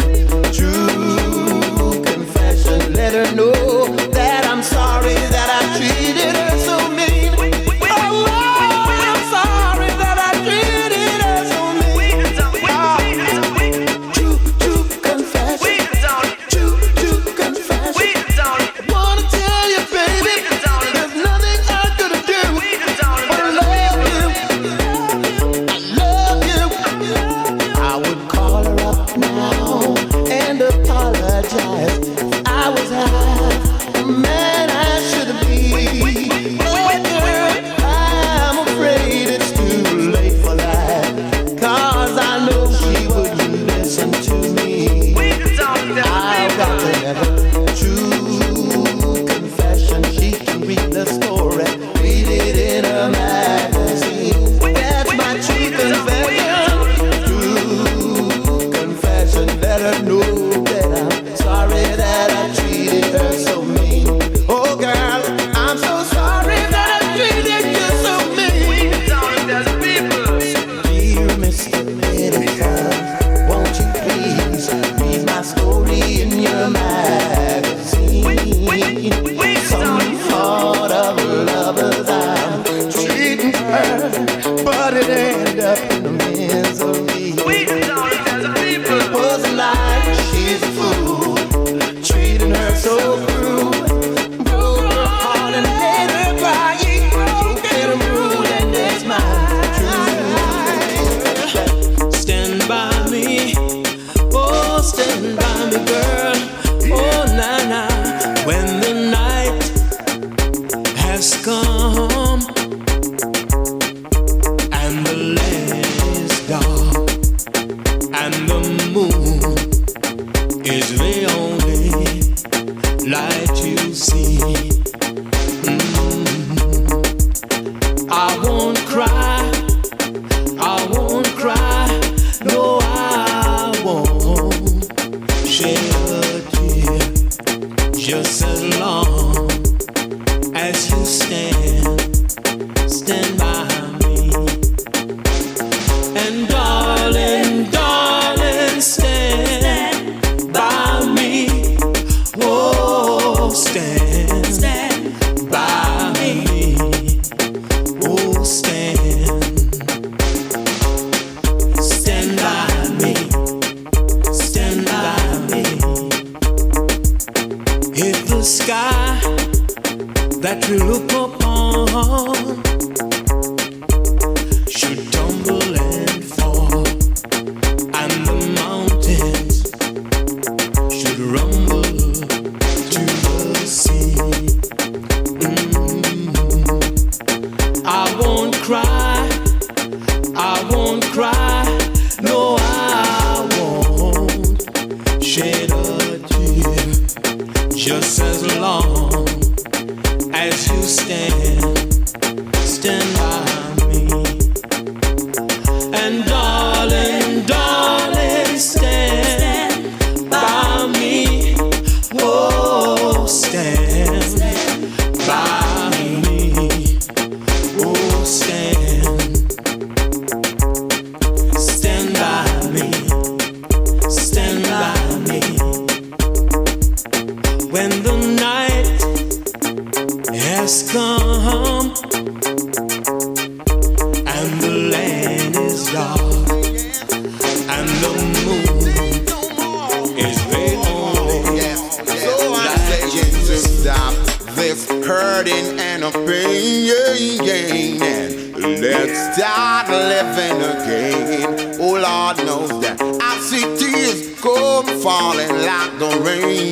True confession. Let her know that I'm sorry that I treated her so mean. Oh, I'm sorry that I treated her so mean. True confession. True confession. Wanna tell you, baby, there's nothing I could do but love you. I love you. I would call her up now and apologize. I was half the man I should be. Oh, girl, I'm afraid it's too late for that. Cause I know she wouldn't listen to me. I've got to have a true confession. She can read the story, read it in a magazine. That's my true confession. True confession. Let her know that I'm sorry that I treated her so mean. Oh girl, I'm so sorry that I treated you so mean. Dear Mr. Editor, won't you please read my story in your magazine? Some heart of lovers I'm treating her, but it ended up in misery. It wasn't like she's a fool, treating her so cruel. Broke her heart and let her cry. Broke her rule and that's my true. Stand by me, oh stand by me, girl. Oh na na, when the night has come and the land is dark and the moon is the only light you see. I won't cry, no I won't shed a tear, just as long as you stand by me. And darling, stand by me. Oh, stand by me. Oh, stand by me. Stand by me. If the sky that we look upon should tumble and fall, and the mountains should rumble to the sea, just as long as you stand by me. And darling, darling, stand by me. Oh, stand by me. Oh, stand by me. Stand by me. When the night has come and the land is dark and the moon is way only. So I'm saying to stop this hurting and a pain, and let's start living again. Oh, Lord knows that I see tears come falling like the rain.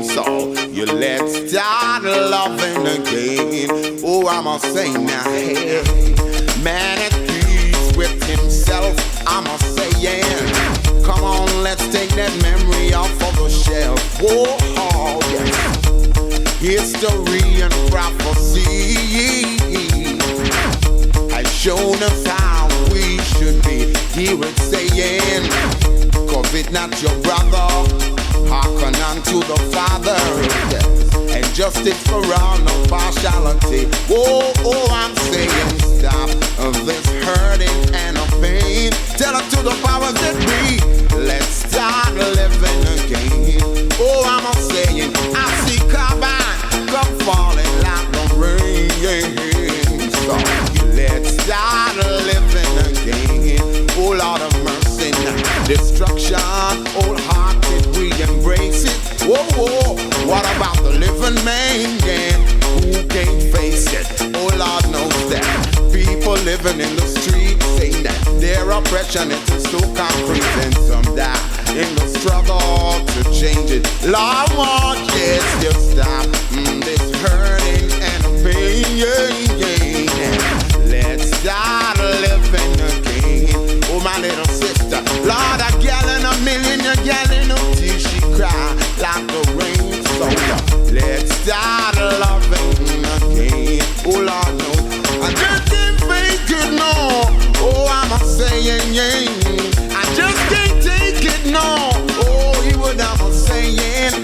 So you let's start loving again. Oh, I'ma say now, hey, man at peace with himself, I'ma say, yeah. Come on, let's take that memory off of the shelf. Whoa, oh, yeah. History and prophecy has shown us how we should be. He would saying, cause it's not your brother, hearken unto the Father, and justice for all, no partiality. Oh, oh, I'm saying stop this hurting and a pain. Tell it to the powers that be, let's start living again. Oh, I'm saying I see carbine come falling like the rain. So let's start living again. Oh, Lord of mercy, destruction, wholehearted, we embrace it. Whoa, whoa, what about the living man? Who can't face it? Oh, Lord knows that. People living in the streets saying that their oppression is so concrete, and some die in the struggle to change it. Lord, want yes, you stop this hurting and pain. Let's start living again. Oh, my little sister, Lord, a gal in a million, a gal in a tea, she cry like the rain. So let's start loving again. Oh, Lord, no, I just can't fake it, no. Oh, I'm saying, yeah, I just can't take it, no. Oh, he would have a saying,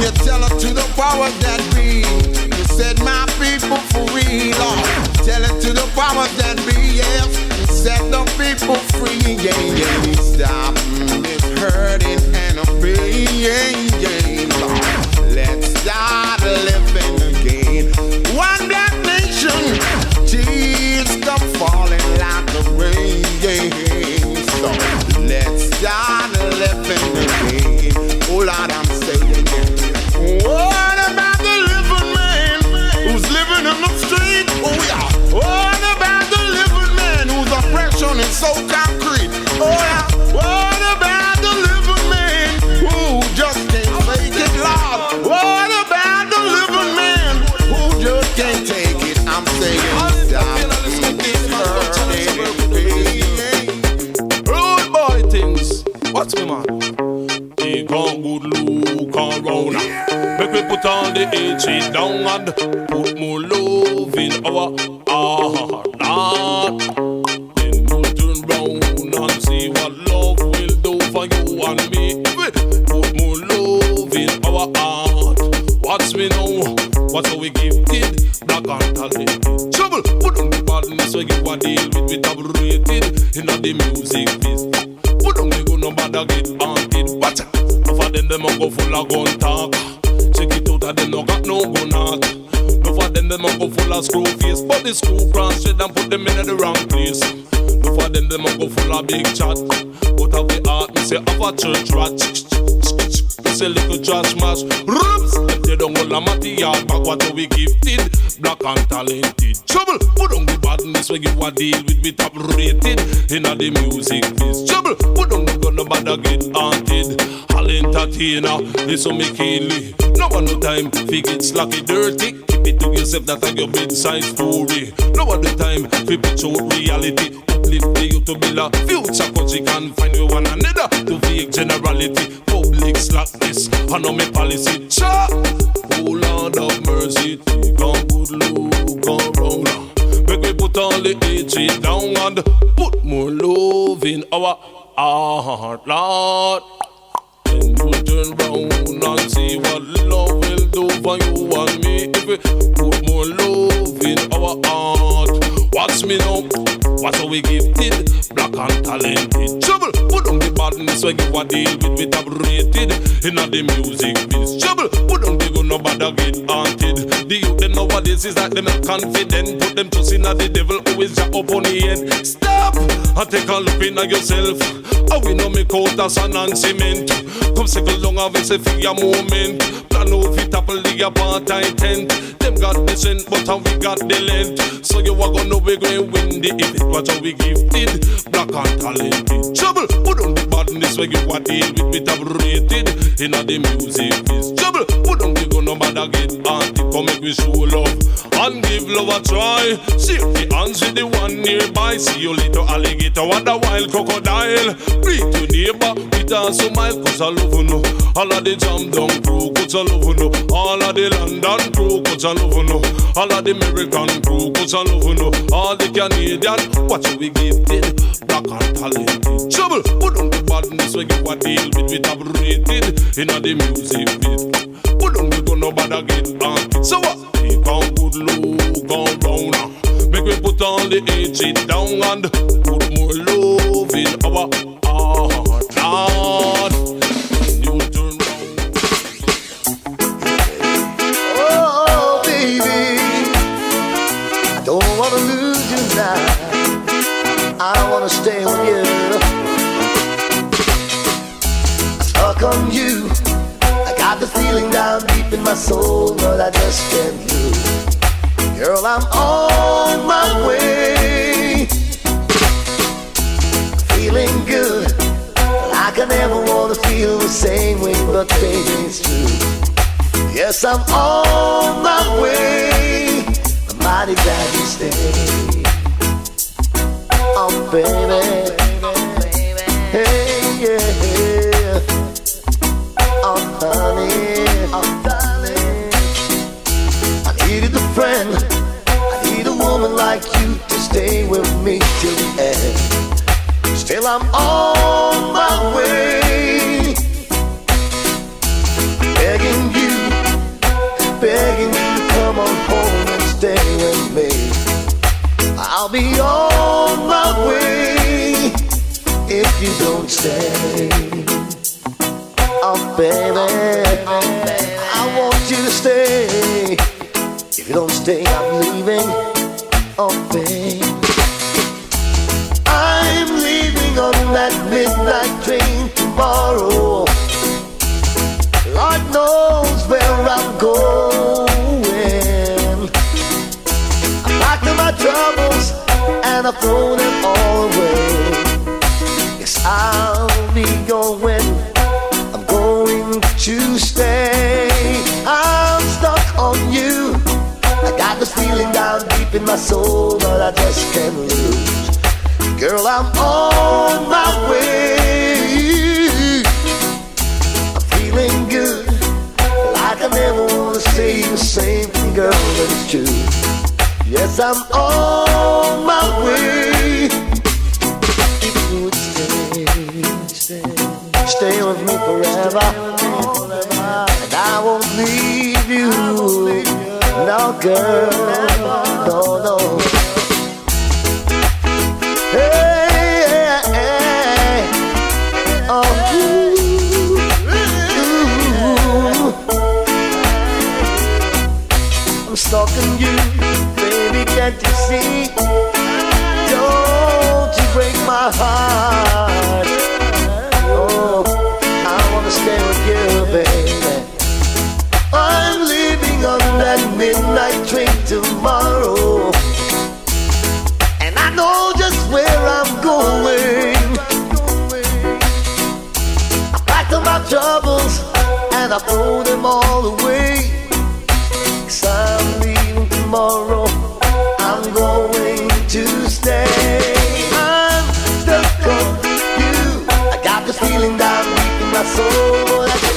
you tell it to the powers that be. You said my people for real, Lord. Tell it to the powers that be, yes. Set the people free, yeah, yeah. Stop this hurting and a pain, Lord. Let's start living again. One black nation, tears come falling like the rain, so let's start living again. Oh, Lord, I'm saying it. What about the living man who's living in the street? Oh, yeah. What about the living man whose oppression is so concrete? Oh, yeah. What about the living man who just can't fake it, Lord? What about the living man who just can't take it? I'm saying stop. Rude boy things. What's me, man? He gone good look around. Make me put on the H down and put more love in our heart. Then we'll turn round and see what love will do for you and me. Put more love in our heart. Watch me now. What's how we gifted? Black and talented. Trouble. Put on the badness we give a deal with. We top rated in the music business. Put on the gun, no bother get haunted. Watch out. Enough of them a go full of gun talk. Check it out, them no got no gun out. Enough of them a go full of screw face. But the screw branch straight and put them in the wrong place. Enough of them a go full of big chat. But of the heart, me say have a church rat. Me say little trash mash. Rubs, them they don't hold a matty yard. Back what we gifted, black and talented. Trouble, put on the badness we give a deal with. We top rated in the music biz. Trouble, put on the gun, no bother get haunted. All entertainer, listen me keenly. No one no time, fi get slacky dirty. Keep it to yourself, that like your bedside story. No one the time, fi pitch out reality. Uplift the youth to build a future, cause you can find you one another. To fake generality, public lyrics like this. I know me policy. Cha! Oh Lord of mercy, take on good look around. Make we put all the hatred down and put more love in our heart, Lord. Then you turn round and see what love will do for you and me if we put more love in our heart. Watch me now, watch how we gifted, black and talented. Trouble, put on the badness when you a deal with have rated. Inna the music biz. Trouble, put on the gun, nobody get haunted. The youth them nowadays is like them not confident. Put them trust inna the devil who is up on the end. Stop and take a look inna yourself. How we know me coat as an and cement. Come circle long and we say for your moment. Plan out fit apple the apartheid tent. Them got the scent but how we got the length. So you are gonna we going windy if it was how we gifted, black and talented. Trouble, put on the badness when you are deal with have rated. Inna the music is trouble, put on the gun nobody get haunted. Come make we show love and give love a try. Shake the hands with the one nearby. See you little alligator and a wild crocodile. Greet your neighbor with a smile. Cause I love you know. All of the jam down crew, cause I love you know. All of the London crew, cause I love you know. All of the American crew, cause I love you know. All the Canadian, watch how we gifted, black and talented. Trouble, put on the badness when you a deal with have rated. Inna the music bit. Put on the gun, nobody get haunted. So what? Take on good look around. Make we put all the hatred down and put more love in our heart, Lord. You turn round. Oh, baby, I don't wanna lose you now. I wanna stay with you. I'm stuck on you. I got the feeling down deep in my soul, but I just can't lose. Girl, I'm on my way. Feeling good, like I never wanna feel the same way, but baby, it's true. Yes, I'm on my way. I'm mighty glad you stayed. Oh, baby. Hey, yeah. Oh, honey. Oh, darling. I needed a friend. I need a woman like you to stay with me till the end. Still, I'm on my way. Begging you to come on home and stay with me. I'll be on my way if you don't stay. Oh, baby, I want you to stay. If you don't stay, I'm leaving. Oh, baby, I'm leaving on that midnight train tomorrow. Lord knows where I'm going. I packed up my troubles and I throw them all away. Yes, I'll be going. I'm going to stay. I'm stuck on you. I got this feeling down deep in my soul, but I just can't lose. Girl, I'm on my way. I'm feeling good, like I never wanna say the same thing, girl, but it's true. Yes, I'm on my way. If you would stay with me forever, and I won't leave you. No, girl, no, no. Hey, hey, oh, ooh, I'm stalking you, baby, can't you see? Don't you break my heart. Oh, I wanna stay with you, baby. I'm leaving on that midnight train tomorrow, and I know just where I'm going. I packed up my troubles and I throw them all away. 'Cause I'm leaving tomorrow, I'm going to stay. I'm stuck on you. I got this feeling down deep in my soul.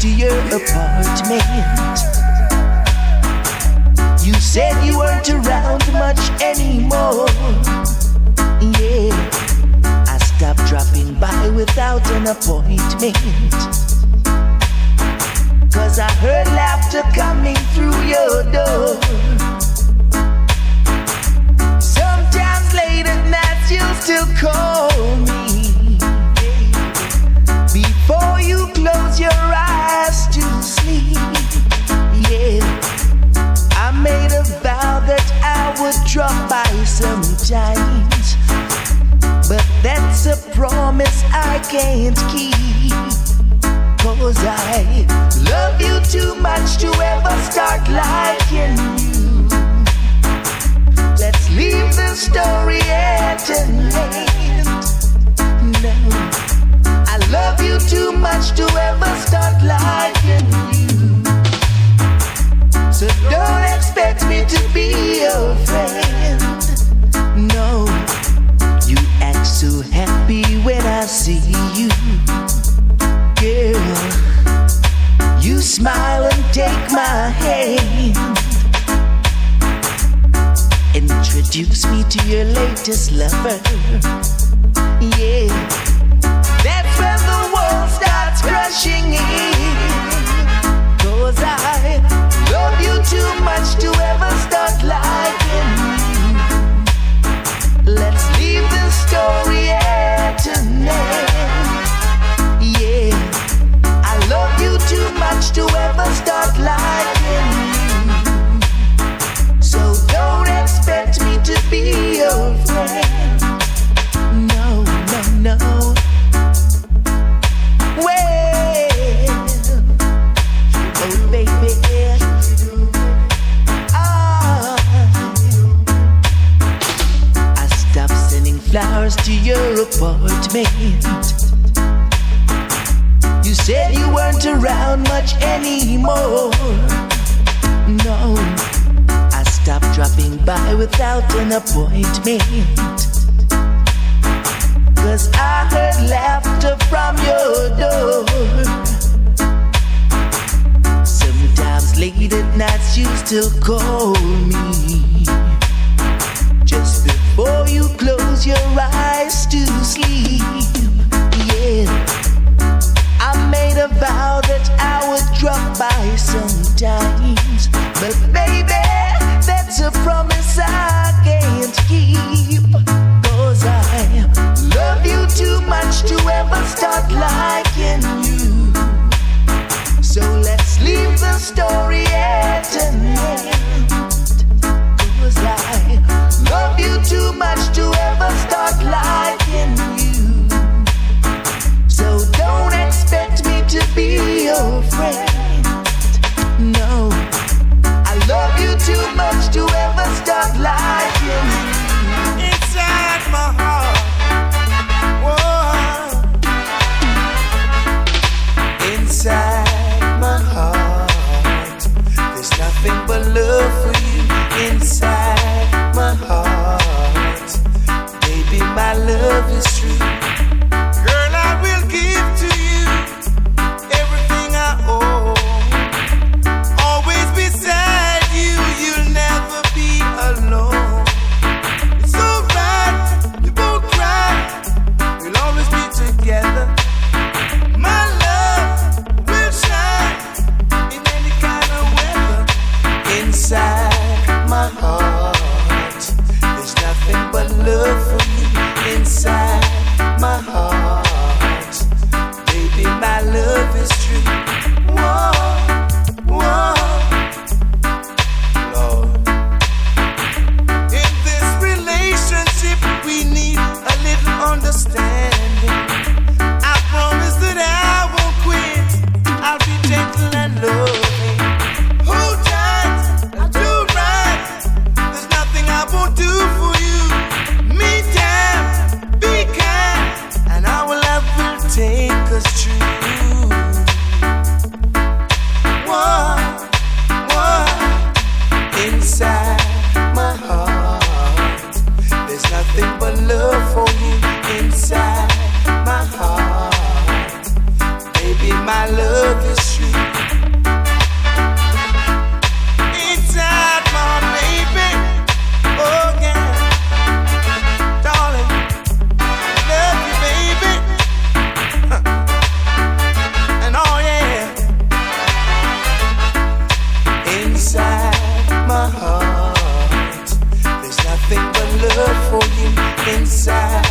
to your apartment. You said you weren't around much anymore. Yeah, I stopped dropping by without an appointment. 'Cause I heard laughter coming through your door. Sometimes late at night you'll still call me. Before you close your eyes to sleep. Yeah, I made a vow that I would drop by sometimes, but that's a promise I can't keep. 'Cause I love you too much to ever start liking you. Let's leave the story at an end. No, I love you too much to ever start liking you. So don't expect me to be your friend. No, you act so happy when I see you. Girl, you smile and take my hand. Introduce me to your latest lover. Yeah, that's when the world starts crushing in. 'Cause I love you too much to ever start liking you. Let's leave the story at an end. Yeah, I love you too much to ever start liking you. So don't expect me to be your friend. No, no, no. Well, oh baby, I stopped sending flowers to your apartment. You said you weren't around much anymore. No, I stopped dropping by without an appointment. 'Cause I heard laughter from your door. Sometimes late at night you still call me. Just before you close your eyes to sleep. Yeah, I made a vow that I would drop by sometimes. But baby, that's a promise I can't keep. 'Cause I love you too much to ever start liking you. So let's leave the story at an end. 'Cause I love you too much to ever start liking you. So don't expect me to be your friend. No, I love you too much to ever start liking you. Inside my heart, whoa. Inside my heart, there's nothing but love for you. Inside my heart, baby, my love is true. Girl, I will give to you everything I owe. Always beside you, you'll never be alone. It's alright, we won't cry, we'll always be together. My love will shine in any kind of weather. Inside my heart, there's nothing but love for you. Inside my heart, baby, my love is true. Whoa, whoa, Lord. In this relationship, we need a little understanding. I promise that I won't quit. I'll be gentle and loving. Hold tight, I'll do right. There's nothing I won't do for you. Meantime, be kind, and our love will take us true. Whoa, whoa. Inside my heart, there's nothing but love for you. Inside my heart, baby, my love is true. love for you inside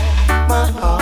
my heart.